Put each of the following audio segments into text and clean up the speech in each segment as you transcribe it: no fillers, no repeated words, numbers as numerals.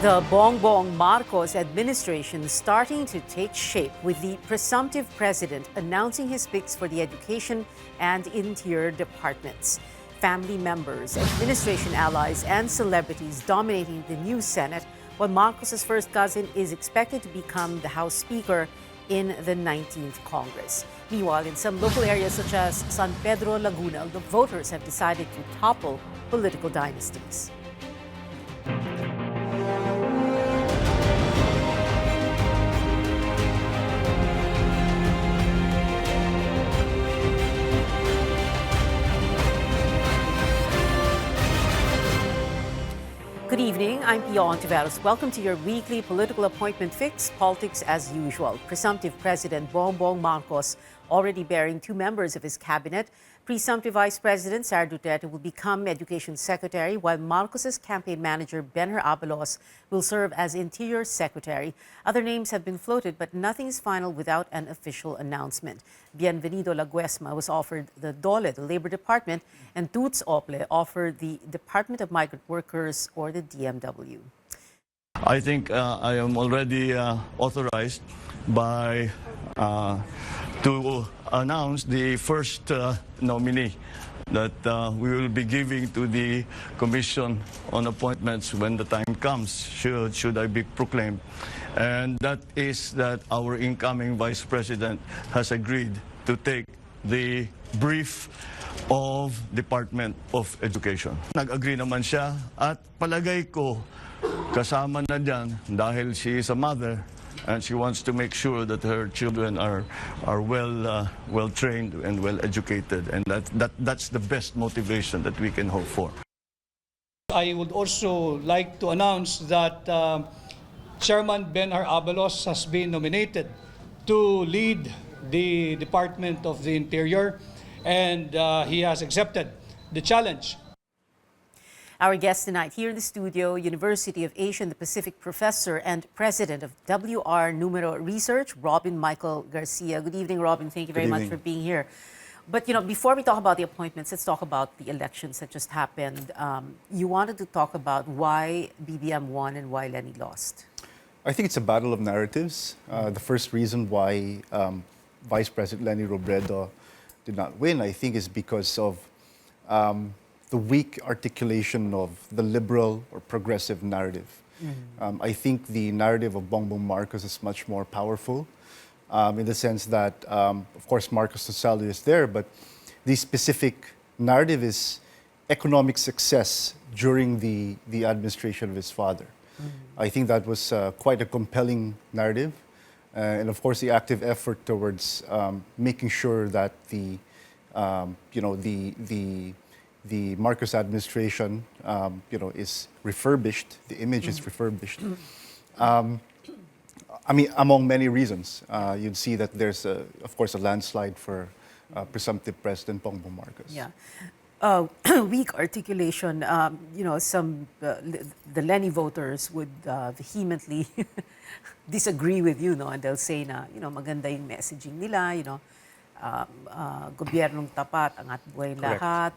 The Bongbong Marcos administration starting to take shape with the presumptive president announcing his picks for the education and interior departments. Family members, administration allies, and celebrities dominating the new Senate, while Marcos's first cousin is expected to become the House Speaker in the 19th Congress. Meanwhile, in some local areas such as San Pedro Laguna, the voters have decided to topple political dynasties. Good evening, I'm Pia Hontiveros. Welcome to your weekly political appointment fix, politics as usual. Presumptive President Bongbong Marcos already bearing two members of his cabinet. Presumptive Vice President Sara Duterte will become Education Secretary, while Marcos's campaign manager Benher Abalos will serve as Interior Secretary. Other names have been floated, but nothing is final without an official announcement. Bienvenido Laguesma was offered the DOLE, the Labor Department, and Toots Ople offered the Department of Migrant Workers or the DMW. I think I am already authorized by to announce the first nominee that we will be giving to the Commission on Appointments when the time comes, should I be proclaimed. And that is that our incoming Vice President has agreed to take the brief of Department of Education. Nag-agree naman siya at palagay ko kasama na dyan dahil she is a mother and she wants to make sure that her children are well trained and well educated, and that's the best motivation that we can hope for. I would also like to announce that Chairman Benher Abalos has been nominated to lead the Department of the Interior, and he has accepted the challenge. Our guest tonight here in the studio, University of Asia and the Pacific professor and president of WR Numero Research, Robin Michael Garcia. Good evening, Robin. Thank you very much for being here. But, before we talk about the appointments, let's talk about the elections that just happened. You wanted to talk about why BBM won and why Lenny lost. I think it's a battle of narratives. The first reason why Vice President Lenny Robredo did not win, I think, is because of the weak articulation of the liberal or progressive narrative. I think the narrative of Bongbong Marcos is much more powerful in the sense that, of course, Marcos' salary is there, but the specific narrative is economic success during the administration of his father. I think that was quite a compelling narrative. And of course, the active effort towards making sure that the Marcos administration, is refurbished. The image is refurbished. Among many reasons, you'd see that there's, of course, a landslide for presumptive President Bongbong Marcos. Yeah. Weak articulation. The Lenny voters would vehemently disagree with you, no? And they'll say na, maganda yung messaging nila, gobyernong tapat, angat buhay lahat,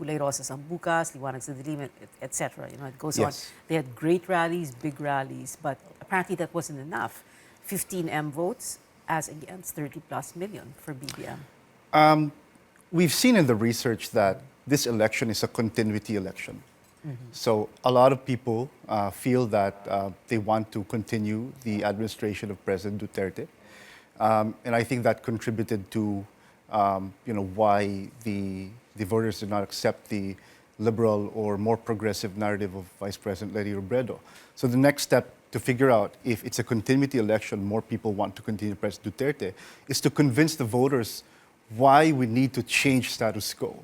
kulay rosas ang bukas, liwanag sa dilim, etc. It goes on. They had great rallies, big rallies, but apparently that wasn't enough. 15M votes as against 30+ million for BBM. We've seen in the research that this election is a continuity election. So a lot of people feel that they want to continue the administration of President Duterte. And I think that contributed to why the voters did not accept the liberal or more progressive narrative of Vice President Lenny Robredo. So the next step to figure out if it's a continuity election, more people want to continue President Duterte, is to convince the voters why we need to change status quo.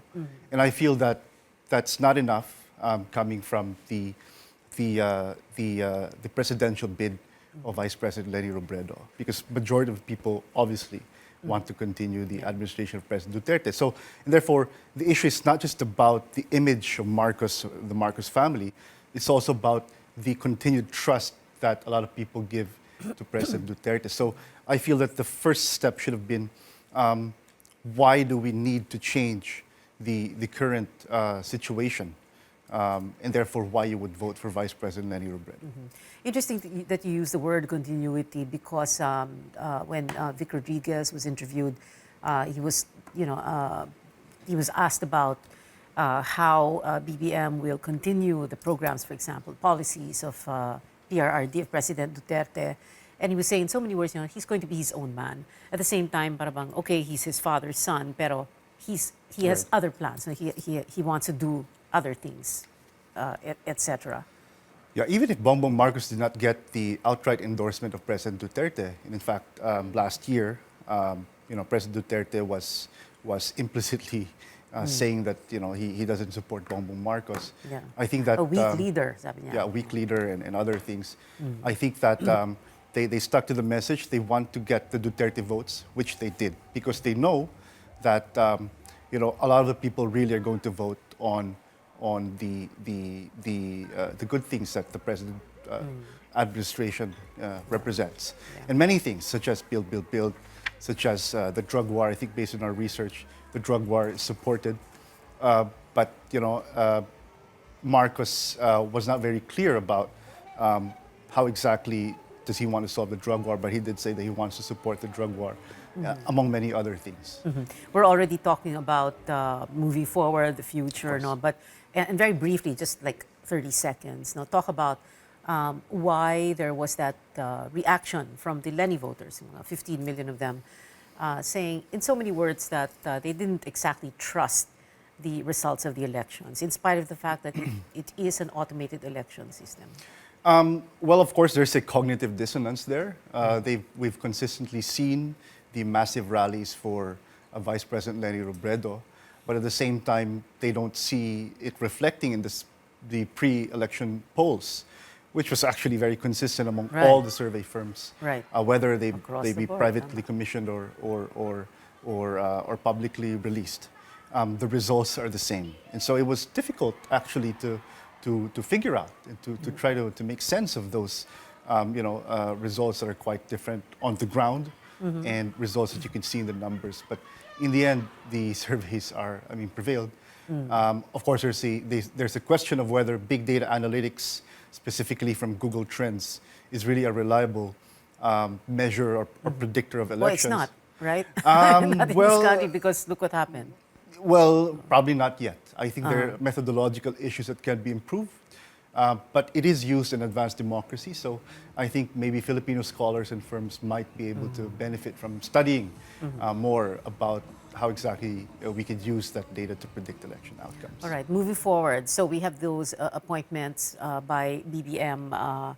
And I feel that that's not enough coming from the presidential bid of Vice President Lenny Robredo, because majority of people obviously want to continue the administration of President Duterte. So, and therefore, the issue is not just about the image of Marcos, the Marcos family, it's also about the continued trust that a lot of people give to President Duterte. So I feel that the first step should have been, why do we need to change the current situation and therefore why you would vote for Vice President Leni Robredo. Interesting that you use the word continuity because when Vic Rodriguez was interviewed, he was, he was asked about how BBM will continue the programs, for example, policies of PRRD of President Duterte. And he was saying in so many words, he's going to be his own man. At the same time, parang, okay, he's his father's son, pero he has Right. other plans. He wants to do other things, etc. Yeah, even if Bongbong Marcos did not get the outright endorsement of President Duterte, and in fact, last year, President Duterte was implicitly saying that he doesn't support Bongbong Marcos. Yeah. I think that A weak leader, sabi niya. yeah, a weak leader and other things. I think that they stuck to the message. They want to get the Duterte votes, which they did, because they know that a lot of the people really are going to vote on the good things that the president administration represents, and many things such as build, such as the drug war. I think based on our research, the drug war is supported, but Marcos was not very clear about how exactly does he want to solve the drug war, but he did say that he wants to support the drug war, among many other things. We're already talking about moving forward, the future, but and very briefly, just like 30 seconds, talk about why there was that reaction from the Leni voters, 15 million of them, saying in so many words that they didn't exactly trust the results of the elections, in spite of the fact that it is an automated election system. Well, of course, there's a cognitive dissonance there. We've consistently seen the massive rallies for Vice President Leni Robredo, but at the same time, they don't see it reflecting in the pre-election polls, which was actually very consistent among all the survey firms, whether they be privately commissioned or publicly released. The results are the same, and so it was difficult actually to figure out and to try to make sense of those results that are quite different on the ground and results that you can see in the numbers. But in the end, the surveys prevailed. Of course, there's a question of whether big data analytics, specifically from Google Trends, is really a reliable measure or predictor of elections. Well, it's not, right? Not in this country, because look what happened. Well, probably not yet. I think there are methodological issues that can be improved. But it is used in advanced democracy, so I think maybe Filipino scholars and firms might be able to benefit from studying more about how exactly we could use that data to predict election outcomes. All right, moving forward. So we have those appointments by BBM,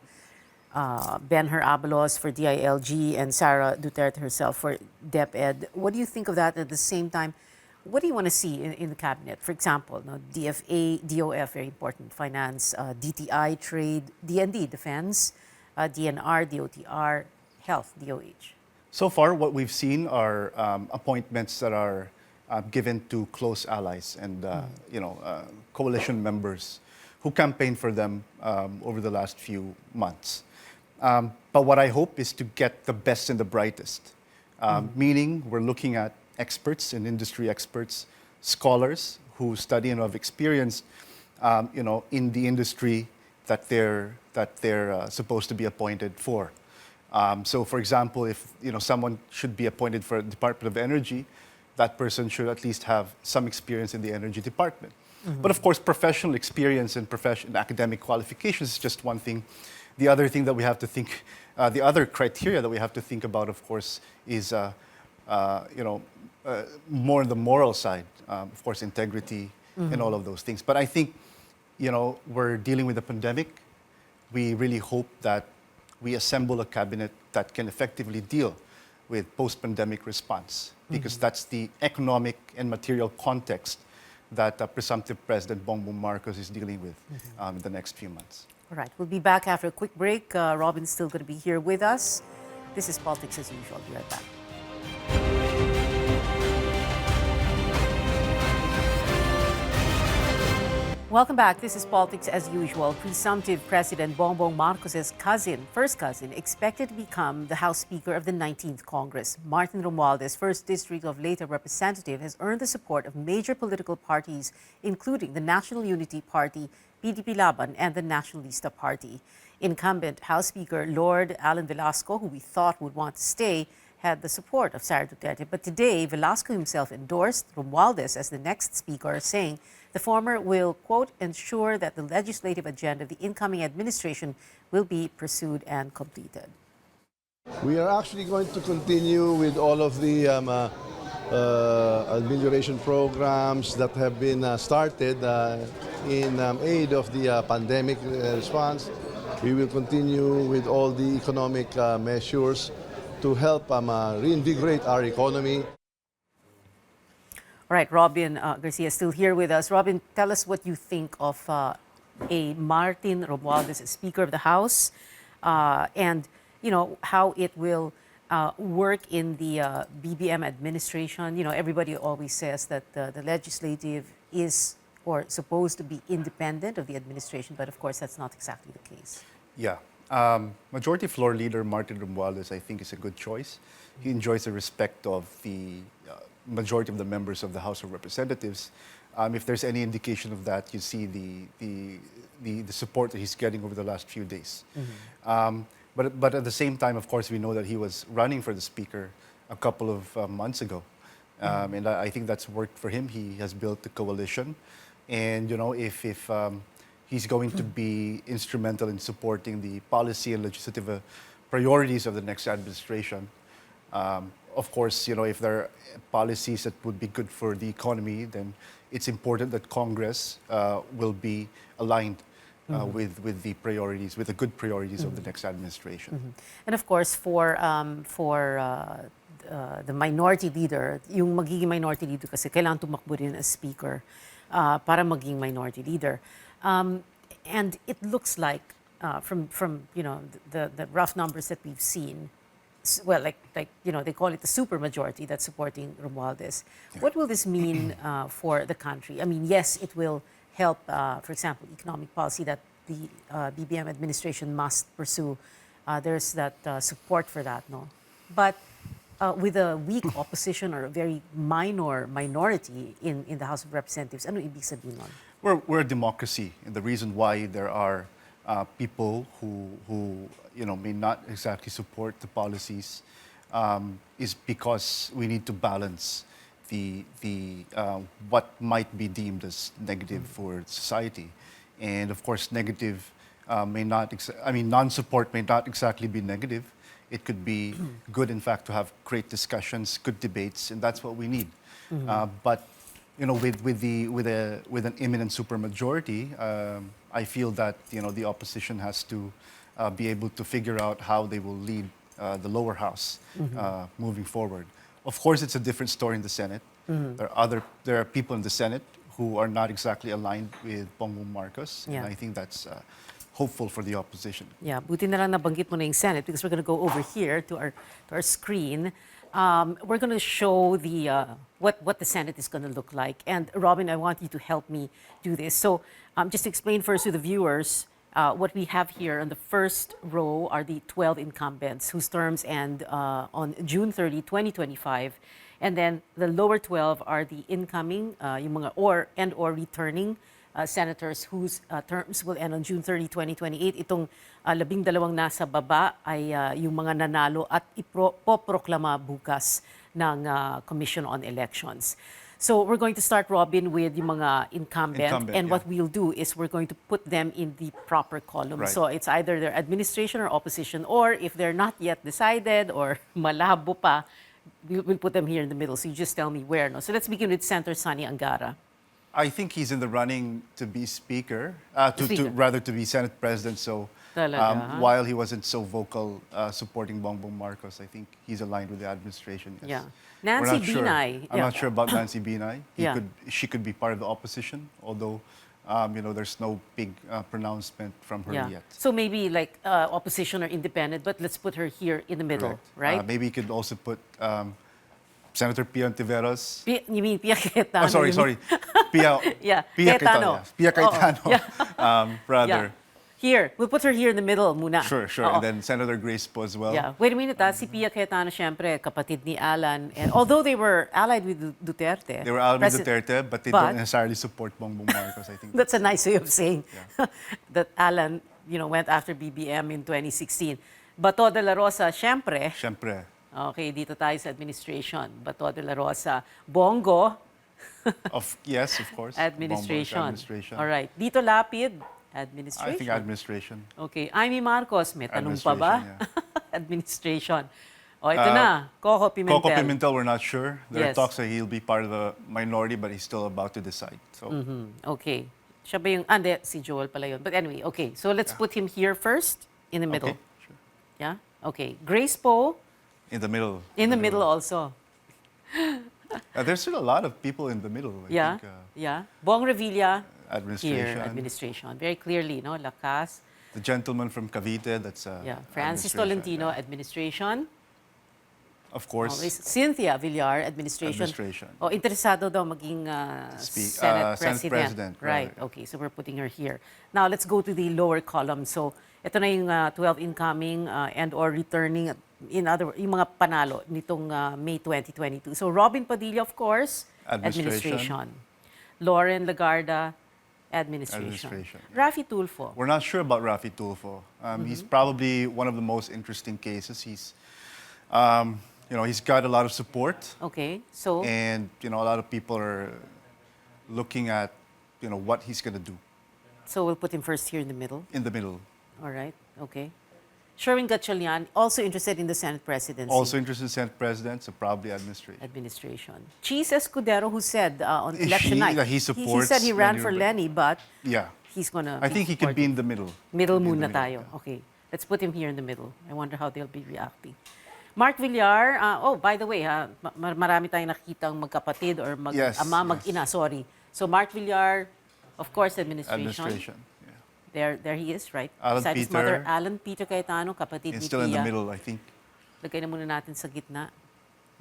Ben-Hur Abalos for DILG and Sara Duterte herself for DepEd. What do you think of that? At the same time, what do you want to see in the cabinet? For example, DFA, DOF, very important, finance, DTI, trade, DND, defense, DNR, DOTR, health, DOH. So far, what we've seen are appointments that are given to close allies and coalition members who campaigned for them over the last few months. But what I hope is to get the best and the brightest, meaning we're looking at experts and industry experts, scholars who study and have experienced, in the industry that they're supposed to be appointed for. So, for example, if someone should be appointed for the Department of Energy, that person should at least have some experience in the energy department. But of course, professional experience and academic qualifications is just one thing. The other thing that we have to think, the other criteria that we have to think about, of course, is more on the moral side, of course, integrity and all of those things. But I think, we're dealing with a pandemic. We really hope that we assemble a cabinet that can effectively deal with post-pandemic response, because that's the economic and material context that presumptive President Bongbong Marcos is dealing with in the next few months. All right, we'll be back after a quick break. Robin's still going to be here with us. This is Politics as Usual. Be right back. Welcome back. This is Politics as Usual. Presumptive President Bongbong Marcos' first cousin, expected to become the House Speaker of the 19th Congress. Martin Romualdez, 1st District of Leyte representative, has earned the support of major political parties, including the National Unity Party PDP Laban, and the Nationalista Party. Incumbent House Speaker Lord Alan Velasco, who we thought would want to stay, had the support of Sara Duterte. But today, Velasco himself endorsed Romualdez as the next speaker, saying the former will, quote, ensure that the legislative agenda of the incoming administration will be pursued and completed. We are actually going to continue with all of the amelioration programs that have been started in aid of the pandemic response. We will continue with all the economic measures to help reinvigorate our economy. All right, Robin Garcia is still here with us. Robin, tell us what you think of a Martin Romualdez as Speaker of the House, and how it will work in the BBM administration. Everybody always says that the legislative is or supposed to be independent of the administration, but of course that's not exactly the case. Yeah. Majority Floor Leader Martin Romualdez, I think, is a good choice. He enjoys the respect of the majority of the members of the House of Representatives. If there's any indication of that, you see the support that he's getting over the last few days. Mm-hmm. But at the same time, of course, we know that he was running for the Speaker a couple of months ago. And I think that's worked for him. He has built the coalition. And, if he's going to be instrumental in supporting the policy and legislative priorities of the next administration, of course, if there are policies that would be good for the economy, then it's important that Congress will be aligned with the priorities, with the good priorities of the next administration. And of course, for the minority leader, yung magiging minority leader kasi kailangan tumakbo rin as speaker para maging minority leader. And it looks like from the rough numbers that we've seen, well, like they call it the supermajority that's supporting Romualdez. What will this mean for the country? I mean, yes, it will help, for example, economic policy that the BBM administration must pursue. There's that support for that, no? But with a weak opposition or a very minor minority in the House of Representatives, ano ibig sabihin nun? We're a democracy, and the reason why there are people who may not exactly support the policies is because we need to balance the what might be deemed as negative for society, and of course negative may not. Non-support may not exactly be negative. It could be good, in fact, to have great discussions, good debates, and that's what we need. But with an imminent supermajority, I feel that the opposition has to be able to figure out how they will lead the lower house moving forward. Of course, it's a different story in the Senate. There are people in the Senate who are not exactly aligned with Bongbong Marcos, and I think that's hopeful for the opposition. Yeah, buti na lang nabanggit mo na yung Senate because we're going to go over here to our screen. We're going to show the what the Senate is going to look like. And Robin, I want you to help me do this. So just to explain first to the viewers, what we have here on the first row are the 12 incumbents whose terms end on June 30, 2025. And then the lower 12 are the incoming, yung mga or returning senators whose terms will end on June 30, 2028. Itong 12 nasa baba ay yung mga nanalo at ipoproklama bukas ng Commission on Elections. So we're going to start, Robin, with yung mga incumbent. And what we'll do is we're going to put them in the proper column. Right. So it's either their administration or opposition, or if they're not yet decided or malabo pa, we'll put them here in the middle. So you just tell me where. No? So let's begin with Senator Sonny Angara. I think he's in the running to be speaker, to be Senate President. So while he wasn't so vocal supporting Bongbong Marcos, I think he's aligned with the administration. Yes. Yeah. Nancy Binay. I'm not sure about Nancy Binay. She could be part of the opposition, although there's no big pronouncement from her yet. So maybe like opposition or independent, but let's put her here in the middle, right? Maybe you could also put Senator Pia Hontiveros. You mean Pia Cayetano? Sorry. Pia Yeah, Cayetano. Cayetano. Pia Cayetano, rather. Here, we'll put her here in the middle muna. Sure, sure. Oo. And then Senator Grace po as well. Yeah. Wait a minute, si Pia Cayetano, syempre, kapatid ni Alan. And although they were allied with Duterte. They were allied with Duterte, but they but- don't necessarily support Bongbong Marcos, I think. That's a nice way of saying that Alan, went after BBM in 2016. Bato de la Rosa, syempre. Siyempre. Okay, dito tayo sa administration. Bato de la Rosa. Bongo, Yes, of course. administration. Bongbong administration. All right. Dito Lapid, administration. I think administration. Okay. Amy Marcos, may tanong pa ba? Administration, Administration. O, ito na. Coco Pimentel. Coco Pimentel, we're not sure. There are Yes. talks that he'll be part of the minority, but he's still about to decide. So, Okay. Siya ba yung... Hindi, si Joel pala yun. But anyway, okay. So let's put him here first, in the middle. okay, sure. Yeah? Okay. Grace Poe, In the middle. in the middle also. There's still a lot of people in the middle. I Yeah? think, Yeah. Bong Revilla, administration. here, administration. Very clearly, no? Lakas. The gentleman from Cavite, that's Yeah. Francis administration, Tolentino, yeah. administration. Of course. Always. Cynthia Villar, administration. Administration. Oh, interesado daw maging Senate Senate President, Right. right. Okay, so we're putting her here. Now, let's go to the lower column. So, ito na yung 12 incoming and or returning, yung mga panalo nitong May 2022. So, Robin Padilla, of course, Administration. Lauren Lagarda, administration. Administration, yeah. Raffy Tulfo. We're not sure about Raffy Tulfo. He's probably one of the most interesting cases. He's got a lot of support, Okay, so, and a lot of people are looking at what he's going to do so we'll put him first here in the middle. in the middle. All right, okay. Sherwin Gatchalian, also interested in the Senate presidency. Also interested in Senate President, so probably administration. Administration. Cheese Escudero, who said on Is election he- night, that he supports said he ran Lenny for Robredo? Lenny, but Yeah, he's gonna. I think he could be in the middle. middle In the muna middle, tayo. yeah. Okay, let's put him here in the middle. I wonder how they'll be reacting. Mark Villar, by the way, marami tayong nakikitang magkapatid or Yes, mag-ama, yes. mag-ina, sorry. So Mark Villar, of course, Administration. Yeah. There he is, right? Alan Beside his Peter. mother, Alan Peter Cayetano, kapatid He's ni still in the Pia. middle, I think. Lagay na muna natin sa gitna.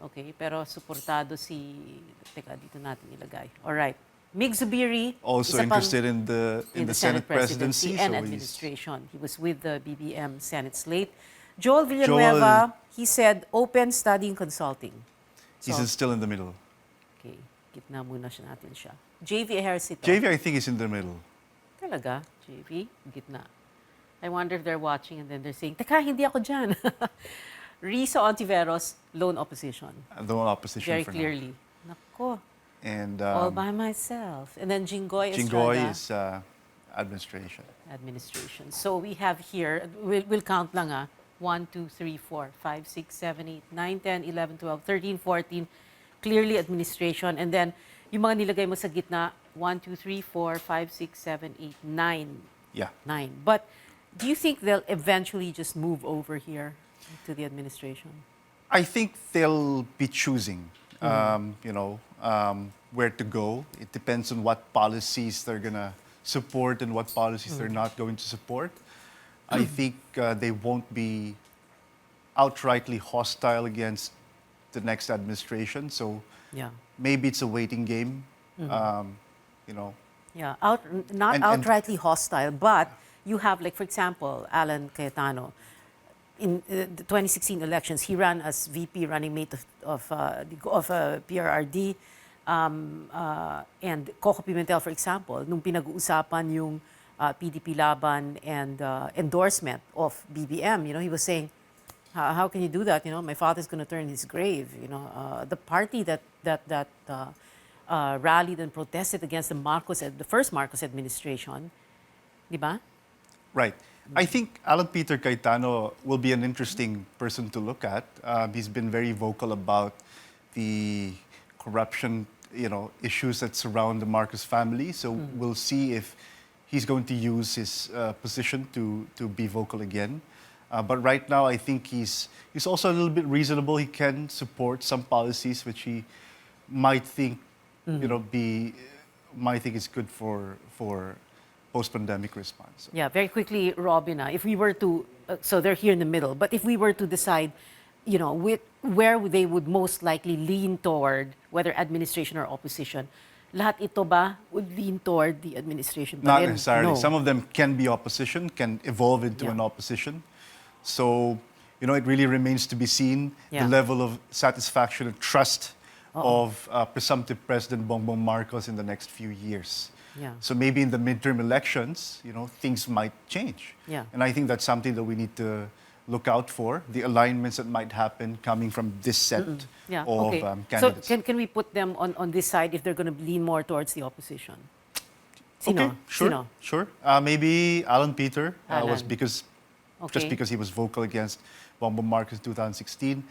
Okay, pero suportado si... Teka, dito natin ilagay. Alright. Mig Zubiri. Also isa pang- interested in the Senate presidency, and so he's administration. He was with the BBM Senate slate. Joel Villanueva, he said open studying consulting. he's So, still in the middle. okay, gitna muna siya natin siya. JV Ejercito. JV, I think, is in the middle. Talaga? JV? Gitna. I wonder if they're watching and then they're saying, teka, hindi ako dyan. Risa Hontiveros, lone opposition. The one opposition Very for clearly. Nako, now. And all by myself. And then Jinggoy Jinggoy Estrada, is administration. administration. So we have here, we'll count lang 1, 2, 3, 4, 5, 6, 7, 8, 9, 10, 11, 12, 13, 14. Clearly administration. And then yung mga nilagay mo sa gitna, 1, 2, 3, 4, 5, 6, 7, 8, 9. Yeah. 9. But do you think they'll eventually just move over here to the administration? I think they'll be choosing, where to go. It depends on what policies they're going to support and what policies they're not going to support. I think they won't be outrightly hostile against the next administration. So Yeah. maybe it's a waiting game. Yeah, not And- outrightly hostile, but you have, like, for example, Alan Cayetano. In the 2016 elections, he ran as VP running mate of PRRD. And Coco Pimentel, for example, nung pinag-uusapan yung PDP laban and endorsement of BBM, he was saying, how can you do that? My father's going to turn his grave. The party that rallied and protested against the first Marcos administration, di ba? Right. I think Alan Peter Cayetano will be an interesting person to look at. He's been very vocal about the corruption, issues that surround the Marcos family. So we'll see if he's going to use his position to be vocal again. But right now, I think he's also a little bit reasonable. He can support some policies which he might think, might think is good for post-pandemic response. Yeah, very quickly, Robin, if we were to, so they're here in the middle, but if we were to decide, where they would most likely lean toward, whether administration or opposition, lahat ito ba would lean toward the administration? Not Then, necessarily. no. Some of them can be opposition, can evolve into Yeah. an opposition. So, it really remains to be seen Yeah. the level of satisfaction and trust of presumptive President Bongbong Marcos in the next few years. Yeah. So maybe in the midterm elections, things might change. Yeah. And I think that's something that we need to look out for, the alignments that might happen coming from this set Yeah. of Okay. candidates. So can we put them on this side if they're going to lean more towards the opposition? Sino? Okay, sure, Sino? sure. Maybe Alan Peter was Alan. just Okay. because he was vocal against Bongbong Marcos in 2016.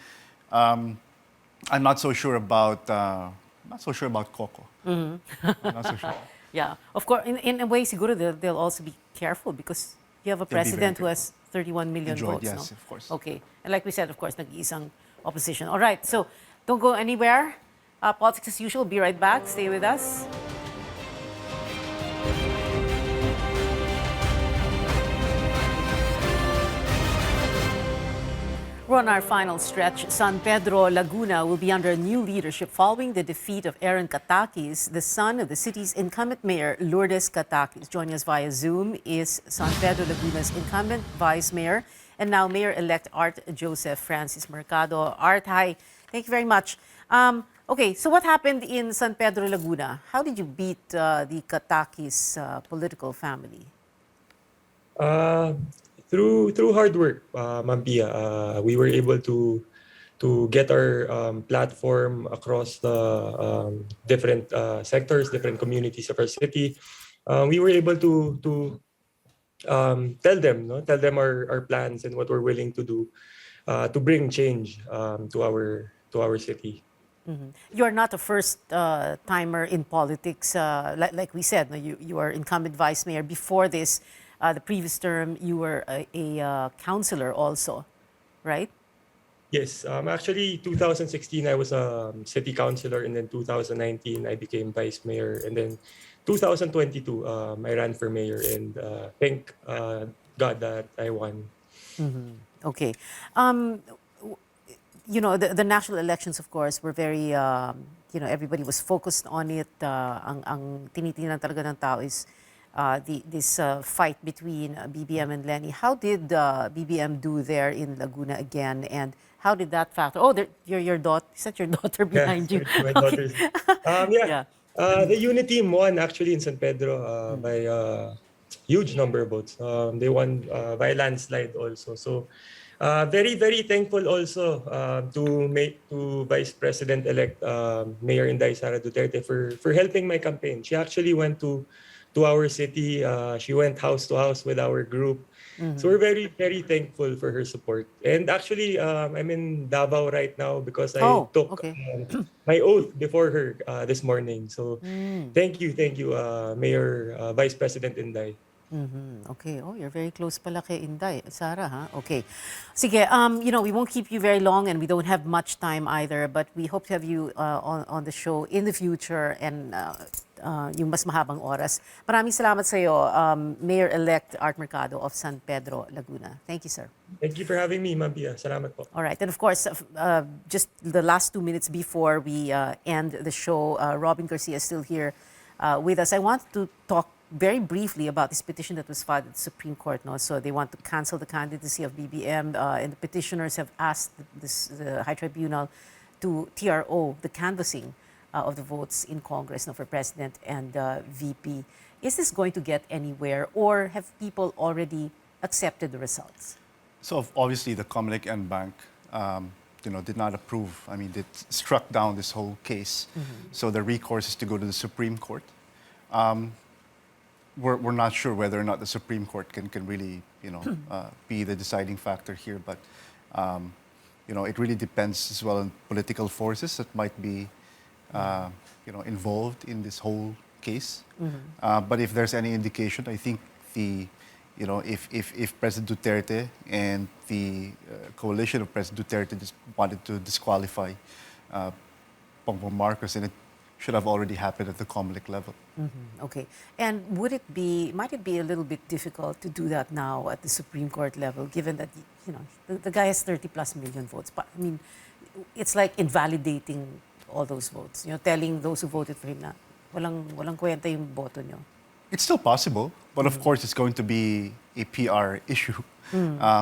I'm not so sure about Coco. I'm not so sure. Yeah. Of course, in a way, siguro they'll also be careful because you have a They'll be very president who has 31 million Enjoyed, votes. yes, No? of course. Okay. And like we said, of course, nag-iisang opposition. All right. So don't go anywhere. Politics as usual. Be right back. Stay with us. We're on our final stretch. San Pedro Laguna will be under new leadership following the defeat of Aaron Katakis, the son of the city's incumbent mayor, Lourdes Katakis. Joining us via Zoom is San Pedro Laguna's incumbent vice mayor and now mayor-elect Art Joseph Francis Mercado. Art, hi. Thank you very much. Okay, so what happened in San Pedro Laguna? How did you beat the Katakis political family? Through hard work, Ma'am Pia, we were able to get our platform across the different sectors, different communities of our city. We were able to tell them our plans and what we're willing to do to bring change to our city. You are not a first timer in politics. Like we said, no, you are incumbent vice mayor. Before this, the previous term, you were a councilor also, right? Yes, actually 2016 I was a city councilor, and then 2019 I became vice mayor, and then 2022 I ran for mayor, and thank God that I won. Okay. The national elections, of course, were very, everybody was focused on it. Ang tinitingnan talaga ng tao is this fight between BBM and Lenny. How did BBM do there in Laguna again? And how did that factor? Oh, your daughter, is that your daughter behind you? My Okay. daughters. Yeah. Yeah. The unit team won actually in San Pedro by a huge number of votes. They won by landslide also. So very, very thankful also to Vice President-elect Mayor Inday Sara Duterte for helping my campaign. She actually went to our city. She went house to house with our group. So we're very, very thankful for her support. And actually, I'm in Davao right now because I took okay. my oath before her this morning. So thank you, Mayor Vice President Inday. Okay. Oh, you're very close pala kay Inday. Sarah, ha? Okay. Sige, we won't keep you very long and we don't have much time either, but we hope to have you on the show in the future and yung mas mahabang oras. Maraming salamat sa iyo, Mayor-elect Art Mercado of San Pedro, Laguna. Thank you, sir. Thank you for having me, Ma'am Pia. Salamat po. All right. And of course, just the last 2 minutes before we end the show, Robin Garcia is still here with us. I want to talk very briefly about this petition that was filed at the Supreme Court. No? So they want to cancel the candidacy of BBM, and the petitioners have asked the High Tribunal to TRO the canvassing of the votes in Congress for President and VP. Is this going to get anywhere, or have people already accepted the results? So obviously the Comelec and Bank, did not approve. I mean, it struck down this whole case. So the recourse is to go to the Supreme Court. We're not sure whether or not the Supreme Court can really, be the deciding factor here. But, it really depends as well on political forces that might be, involved in this whole case. But if there's any indication, I think if President Duterte and the coalition of President Duterte just wanted to disqualify Bongbong Marcos, and it should have already happened at the Comelec level. Okay. And might it be a little bit difficult to do that now at the Supreme Court level, given that, the guy has 30 plus million votes? But I mean, it's like invalidating all those votes, telling those who voted for him na walang kwenta yung boto nyo. It's still possible, but of course it's going to be a PR issue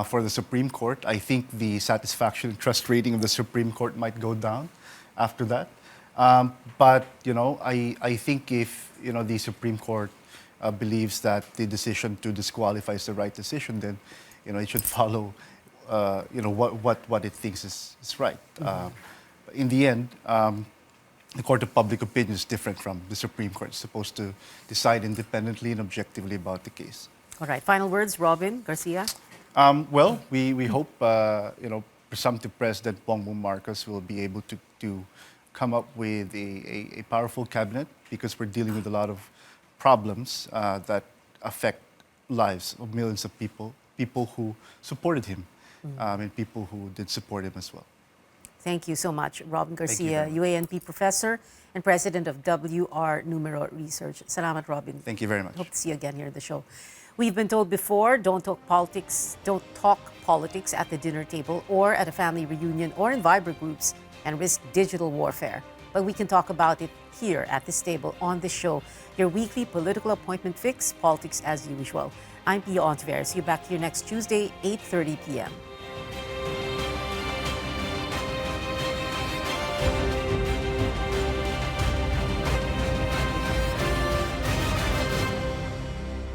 for the Supreme Court. I think the satisfaction and trust rating of the Supreme Court might go down after that. But I think if the Supreme Court believes that the decision to disqualify is the right decision, then it should follow what it thinks is right. In the end, the Court of Public Opinion is different from the Supreme Court. It's supposed to decide independently and objectively about the case. All right, final words, Robin Garcia. Well, we hope presumptive President Bongbong Marcos will be able to come up with a powerful cabinet, because we're dealing with a lot of problems that affect lives of millions of people who supported him, and people who did support him as well. Thank you so much, Robin you Garcia, very UANP professor and president of WR Numero Research. Salamat, Robin. Thank you very much. Hope to see you again here in the show. We've been told before, don't talk politics at the dinner table or at a family reunion or in Viber groups and risk digital warfare. But we can talk about it here at this table on this show, your weekly political appointment fix, politics as usual. I'm Pia Hontiveros. See you back here next Tuesday, 8:30 p.m.